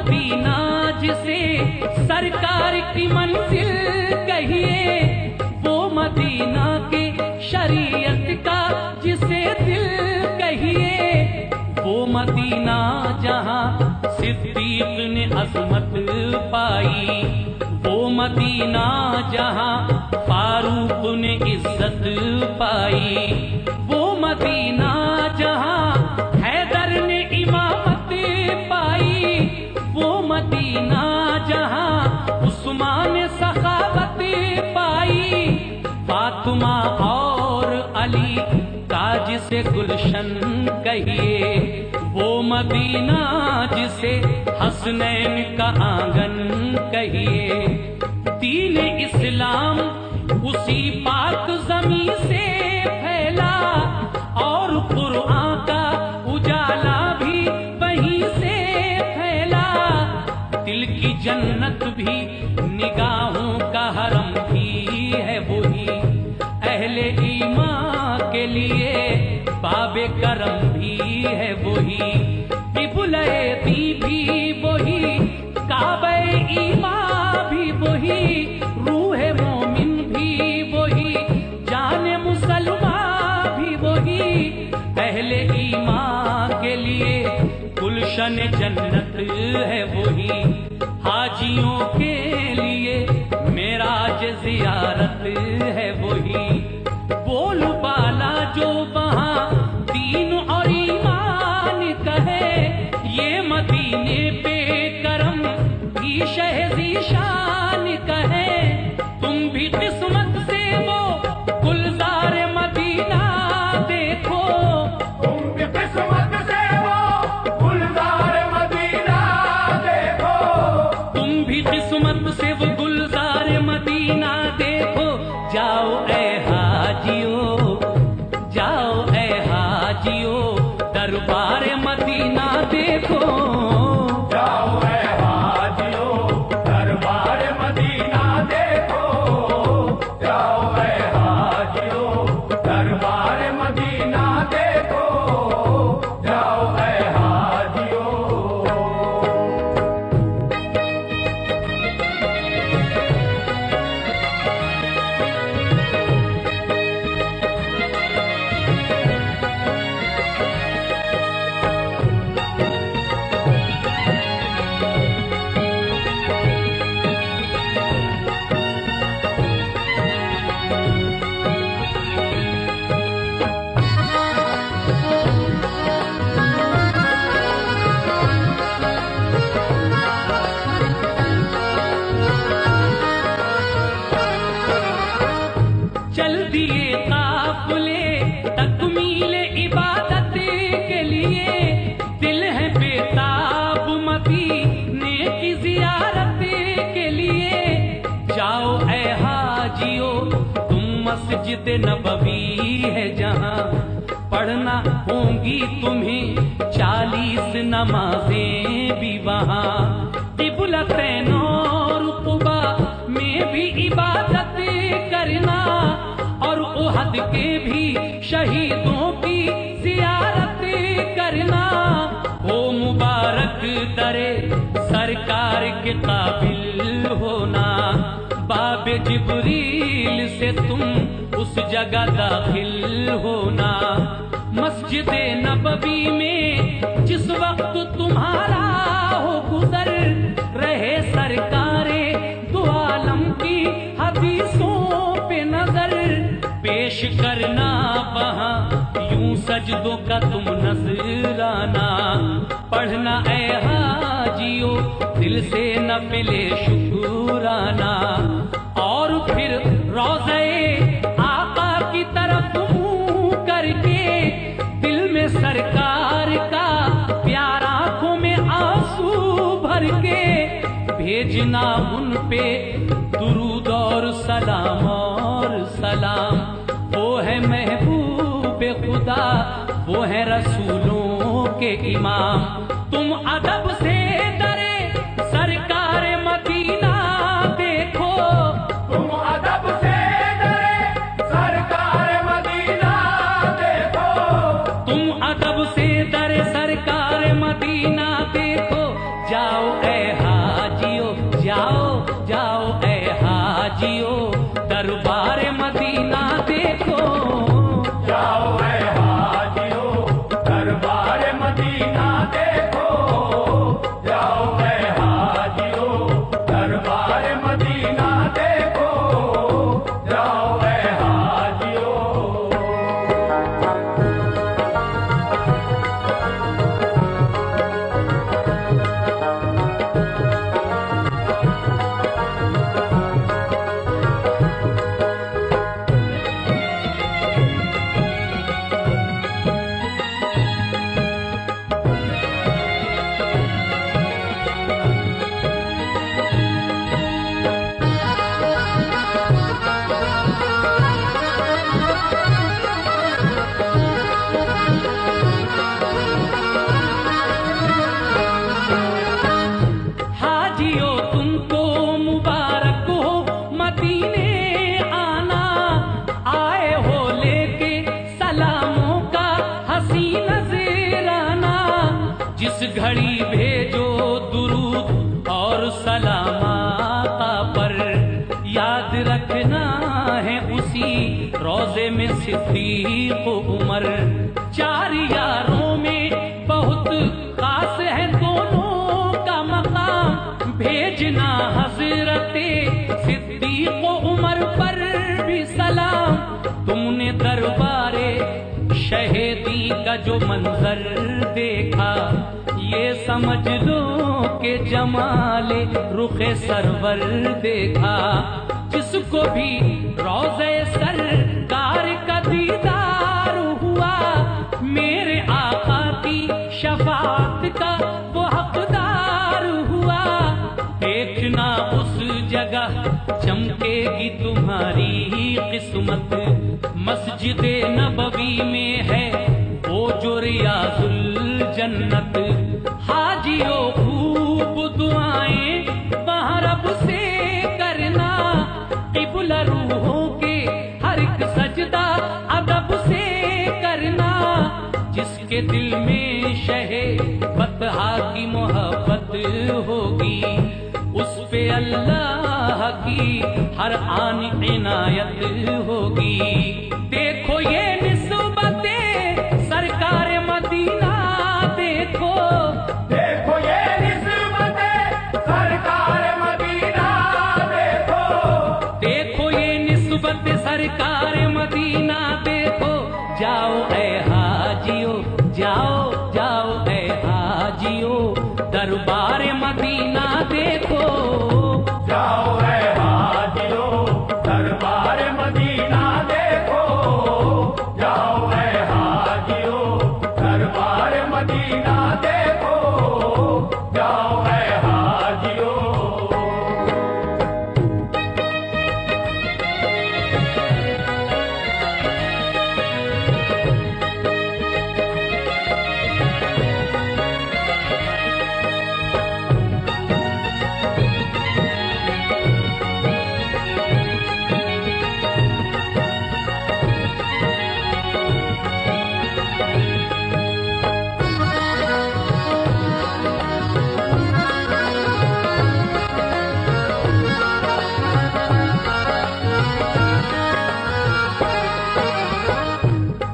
Medina जिसे सरकार की मंजिल कहिए, वो मदीना के शरीयत का जिसे दिल कहिए, वो मदीना जहां सिद्दीक ने अज़मत पाई, वो मदीना जहां फारूक ने इज्जत पाई, वो मदीना जहां हैदर ने इमामत पाई, वो मदीना जहां उस्मान ने सखावत पाई, फातिमा और अली का जिसे गुलशन कहिए, वो मदीना जिसे हसनैन का आंगन कहिए। दीन इस्लाम उसी पाक ज़मीं से फैला और कुरान का उजाला भी वहीं से फैला, दिल की जन्नत भी निगाहों का हरम भी है वही, अहले ईमान के लिए बाबे करम भी है वही, किबले दी भी वही, काबे ईमान भी वही, रूह मोमिन भी वही, जाने मुसलमान भी वही, अहले ईमान के लिए गुलशन जन्नत है वही, हाजियों के लिए मेराज ज़ियारत है वही, बोल बाला जो वहाँ दीन और ईमान कहे, ये मदीने पे करम भी शहज़ी शान कहे, तुम भी किस्मत से वो गुलजार मदीना देखो, तुम भी किस्मत से वो गुलजार मदीना देखो, तुम भी किस्मत से वो गुलजार मदीना देखो, जाओ ऐ हाजियो, जाओ ऐ हाजियो, दरबार मदीना देखो, जाओ ऐ हाजियो, दरबार मदीना देखो, जाओ ऐ हाजियो, दरबार मदीना देखो, जाओ ऐ हाजियो। चल दिए काफिले तकमीले इबादत के लिए, दिल है बेताब मदीने की ज़ियारत के लिए, जाओ ऐ हाजियो तुम मस्जिद नबवी है जहां, पढ़ना होंगी तुम्हें 40 नमाजें भी वहां, क़िबलतैन और क़ुबा में भी इबादत करना, और उहद के भी शहीदों की ज़ियारत करना, ओ मुबारक दरे सरकार के काबिल होना, बाबे जिब्रील से तुम उस जगह दाखिल होना, मस्जिद नबवी में जिस वक्त तुम्हारा हो गुजर, रहे सरकारे दो आलम की हदीसों पे नजर, पेश करना वहाँ यूं सजदों का तुम नजराना, पढ़ना ऐ हाजियो दिल से नफिले शुक्राना, और फिर रोज़े आका की तरफ मुँह करके, दिल में सरकार का प्यार आँखों में आंसू भर के, भेजना उन पे दुरूद और सलाम और सलाम, वो है महबूब खुदा, वो है रसूलों के इमाम, तुम अदब से डरे सरकार मदीना देखो, तुम अदब से डरे सरकार मदीना देखो, तुम अदब से डरे सरकार मदीना देखो, जाओ ऐ घड़ी भेजो दुरूद और सलाम आका पर, याद रखना है उसी रोजे में सिद्दीक उमर। चार यारों में बहुत खास है दोनों का मकाम, भेजना हजरते सिद्दीक उमर पर भी सलाम। तुमने दरबारे शहीदी का जो मंजर देखा, ये समझ लो कि जमाले रुखे सरवर देखा। जिसको भी रोज़े सरकार का दीदार हुआ, मेरे आका की शफाअत का वो हकदार हुआ। देखना उस जगह चमकेगी तुम्हारी किस्मत, मस्जिद नबवी में है वो जो रियाजुल जन्नत। हाजियों खूब दुआएं वहाँ रब से करना, क़िबला रूहों के हर एक सजदा अदब से करना। जिसके दिल में शहे बतहा की मोहब्बत होगी, उस पे अल्लाह की हर आन इनायत होगी। देखो ये निस्बते सरकार मदीना, देखो देखो ये निस्बते सरकार मदीना, देखो देखो ये निस्बत सरकार मदीना, देखो। जाओ ऐ हाजियो, जाओ जाओ ऐ हाजियो, दरबार मदीना देखो। जाओ ऐ हाजियो, दरबार मदीना देखो। जाओ ऐ हाजियो, दरबार मदीना देखो। जाओ ऐ हाजियो।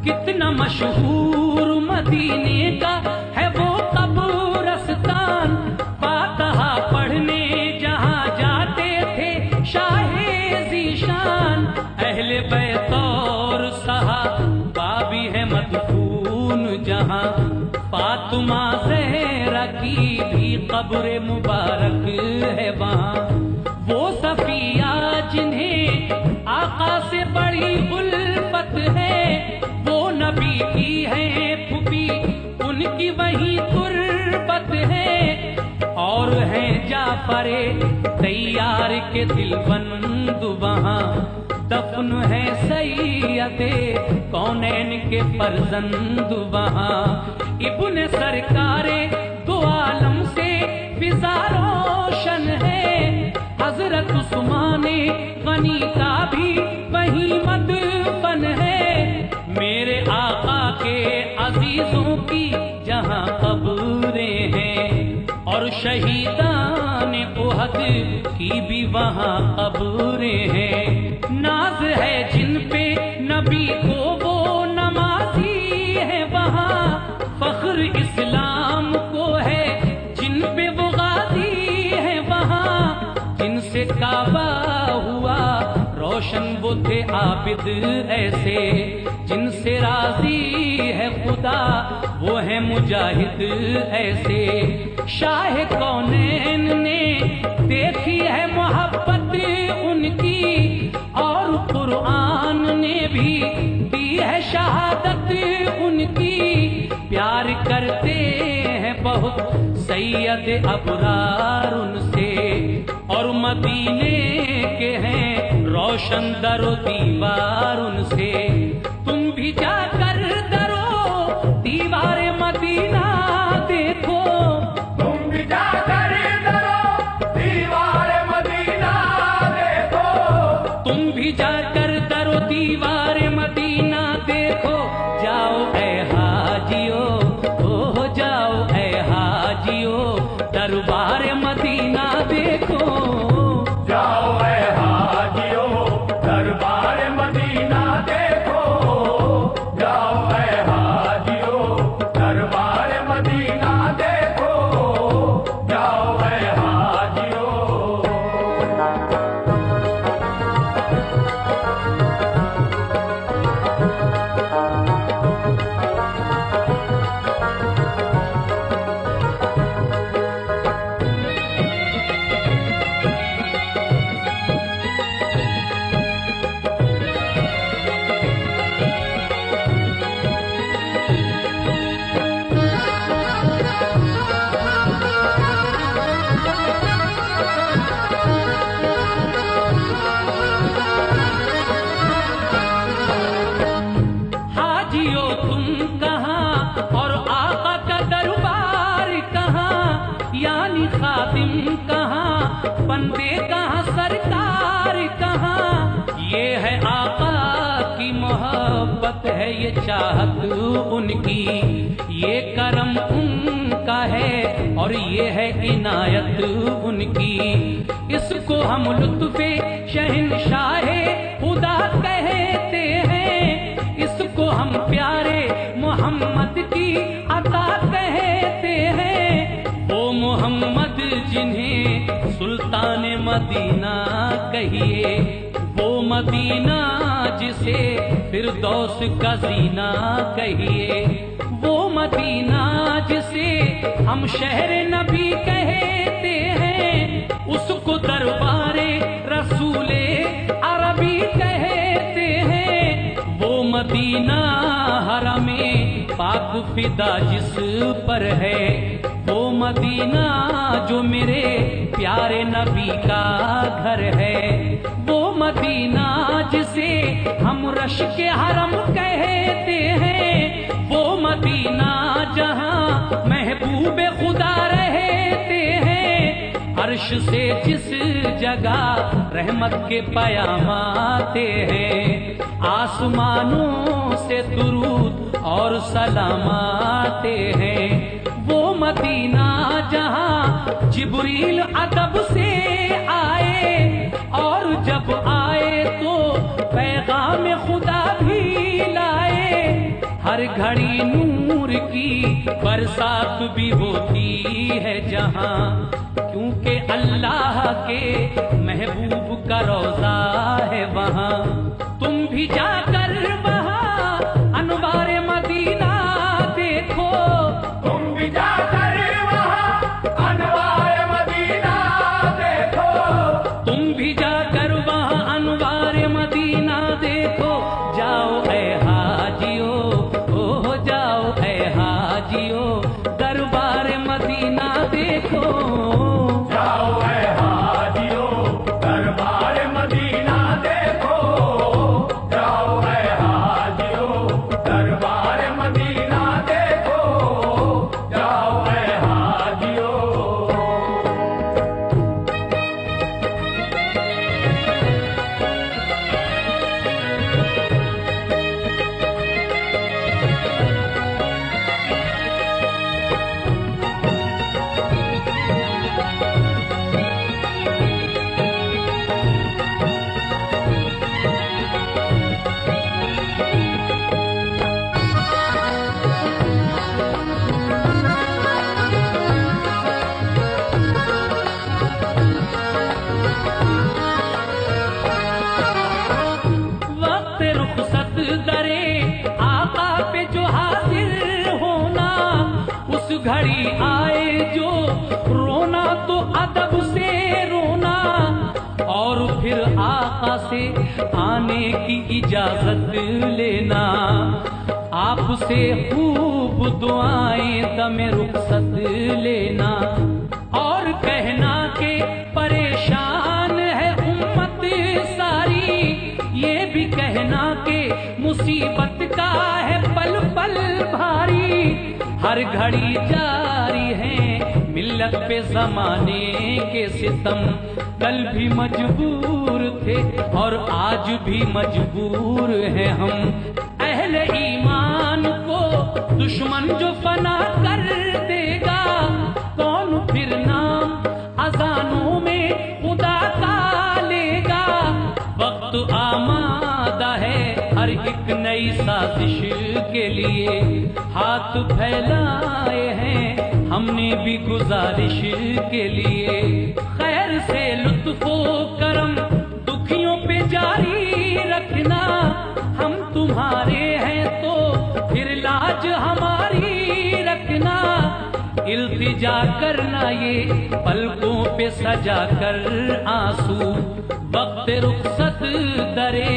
कितना मशहूर मदीने का है वो कब्रिस्तान, फातिहा पढ़ने जहाँ जाते थे शाहे ज़ीशान। अहले बैत और सहाबा भी है मदफून जहाँ, फातिमा ज़हरा की भी कब्र मुबारक है वहाँ। वो सफिया जिन्हें आका से बड़ी उल्फत है, वो नबी की है फूफी, उनकी वही तुर्बत है। और हैं जाफरे तैयार के दिलबंद वहाँ, दफन है सैयदे कौनैन के फर्जंद वहाँ। इब्ने सरकारे दो आलम से फिजा रोशन है, हजरत उस्माने गनी का भी वही मदफन है। मेरे आका के अजीजों की जहाँ कब्रें हैं, और शहीदान उहद की भी वहाँ कब्रें हैं। नाज है जिन पे नबी को वो नमाजी है वहाँ, फख्र इस्लाम को है जिन पे वो गाजी है वहाँ। जिनसे काबा हुआ रोशन वो थे आबिद ऐसे, जिनसे राजी है खुदा वो है मुजाहिद ऐसे। शाह कौनैन ने देखी है मोहब्बत उनकी, और कुरान ने भी दी है शहादत उनकी। प्यार करते हैं बहुत सैयद अबरार उनसे, और मदीने के हैं रोशन दरो दीवार उनसे। तुम भी जाकर दरो दीवार मदीना देखो, तुम भी जाकर दरो दीवार मदीना देखो। तुम भी जाकर दरो दीवार मदीना देखो। जाओ ऐ हाजियो, ओ जाओ ऐ हाजियो, दरबार मदीना देखो। जाओ ऐ हाजियो दरबार मदीना देखो, जाओ ऐ हाजियो दरबार मदीना देखो, जाओ ऐ हाजियो। हाजियो तुम कहाँ और आका का दरबार कहाँ, यानी खादिम कहाँ, बंदे कहाँ, सरकार कहाँ। ये है आका की मोहब्बत है, ये चाहत उनकी, ये करम उनका है और ये है इनायत उनकी। इसको हम लुत्फ़े शहंशाहे खुदा कहते हैं, इसको हम प्यारे मोहम्मद की अता कहते हैं। वो मोहम्मद जिन्हें सुल्तान मदीना कहिए, वो मदीना जिसे फिरदौस का जीना कहिए, वो मदीना जिसे हम शहर नबी कहते हैं, उसको दरबारे रसूले अरबी कहते हैं। वो मदीना हरमे पाक फिदा जिस पर है, वो मदीना जो मेरे प्यारे नबी का घर है, वो मदीना जिसे हम रश के हरम कहते हैं, वो मदीना जहां महबूबे खुदा रहते हैं। अर्श से जिस जगह रहमत के पयाम आते हैं, आसमानों से दुरूद और सलाम आते हैं। वो मदीना जहां जिब्रील अदब से आए और जब आए तो पैगाम खुदा भी लाए। हर घड़ी नूर की बरसात भी होती है जहां, क्योंकि अल्लाह के महबूब का रोजा है वहां। तुम भी जाकर वहां अनवार मदीना देखो, तुम भी जाकर वहाँ अनवार मदीना देखो, तुम भी जाकर वहां अनवार मदीना देखो। जाओ ऐ हाजियो, ओ जाओ ऐ हाजियो दरबार मदीना देखो। जाओ ऐ हाजियो दरबार मदीना देखो, जाओ ऐ हाजियो दरबार मदीना देखो, जाओ ऐ हाजियो। वक्त रुखसत दरे आका पे जो हाजिर होना, उस घड़ी आए जो रोना तो अदब से रोना, और फिर आका से आने की इजाजत लेना। आपसे खूब दुआएं दमे रुखसत लेना, और कहना के परेशान है उम्मत सारी, ये भी कहना के मुसीबत का है पल पल भारी। हर घड़ी जारी है मिल्लत पे जमाने के सितम, कल भी मजबूर थे और आज भी मजबूर हैं हम। अहले ईमान को दुश्मन जो फना कर देगा, कौन फिर ना साजिश के लिए हाथ फैलाए हैं हमने भी गुजारिश के लिए। खैर से लुत्फो करम दुखियों पे जारी रखना, हम तुम्हारे हैं तो फिर लाज हमारी रखना। इल्तिजा करना ये पलकों पे सजा कर आंसू, वक्त रुखसत दरे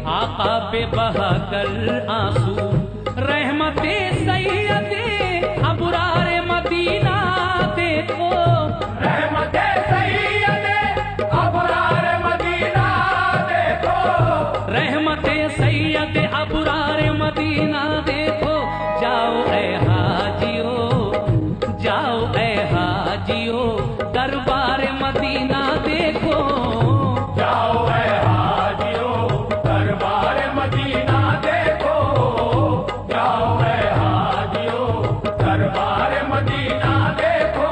आका पे बहा कर आंसू। रहमते सैयदे अबरार मदीना देखो, रहमते सैयदे अबरार मदीना देखो, रहमते सैयदे अबरार मदीना देखो। जाओ ऐ हाजियो, जाओ ऐ हाजियो, दरबार मदीना देखो। जाओ ऐ हाजियो, दरबार मदीना देखो। जाओ ऐ हाजियो, दरबार मदीना देखो।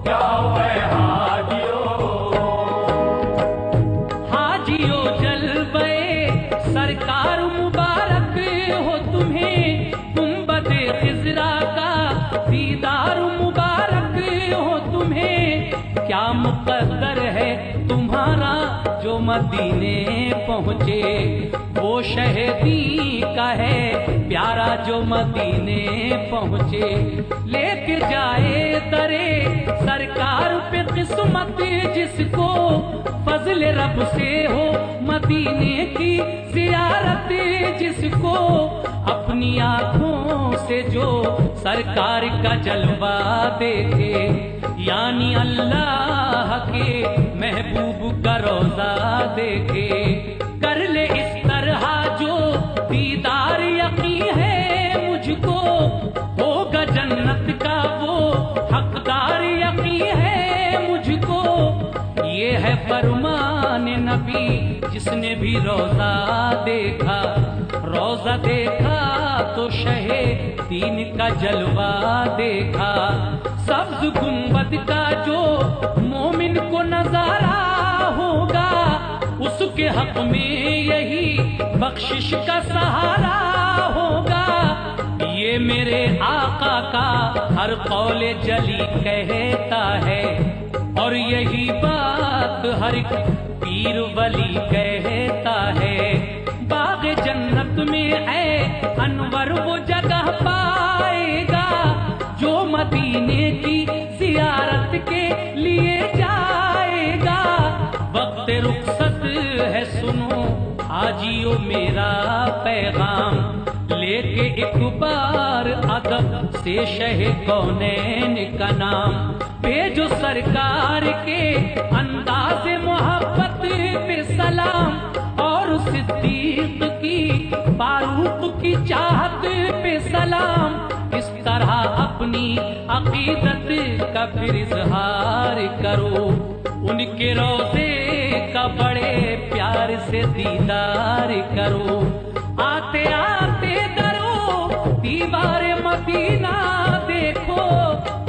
जाओ ऐ हाजियो। हाजियो जलवे सरकार मुबारक हो तुम्हें, गुंबदे खिजरा का दीदार मुबारक हो तुम्हें। क्या मुकद्दर है तुम्हारा जो मदीने पहुँचे, वो शहीदी का है प्यारा जो मदीने पहुँचे। लेके जाए दरे सरकार पे किस्मत जिसको, फजल रब से हो मदीने की जियारत जिसको। अपनी आँखों से जो सरकार का जलवा देखे, यानी अल्लाह के महबूब का रोजा देखे। कर ले इस तरह जो दीदार यकीन है मुझको, होगा जन्नत का वो हकदार यकीन है मुझको। ये है फरमान नबी जिसने भी रोजा देखा, रोजा देखा तो शहे दीन का जलवा देखा। सब्ज गुंबद का जो मोमिन को नजारा होगा, उसके हक में यही बख्शिश का सहारा होगा। ये मेरे आका का हर कौले जली कहता है, और यही बात हर एक पीर वली कहता है। बाग जन्नत में है अनवर वो जगह पाएगा, जो मदीने की जियारत के लिए जाएगा। वक्त रुखसत है सुनो हाजियो मेरा पैगाम, लेके एक बार अदब से शहे कौनैन का नाम। भेजो सरकार के अंदाज़े मोहब्बत पे सलाम, और सिद्दीक की फारूक की चाहत पे सलाम। इस तरह अपनी अकीदत का फिर इजहार करो, उनके रोज़े का बड़े प्यार से दीदार करो। आते आते दरो दीवार मदीना देखो,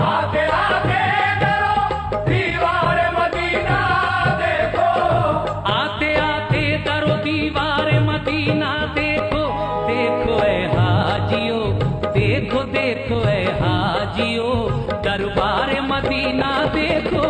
आते आते दरो दीवार मदीना देखो। आते आते दरो दीवार मदीना देखो। देखो ऐ हाजियो, देखो देखो ऐ हाजियो, दरबार मदीना देखो।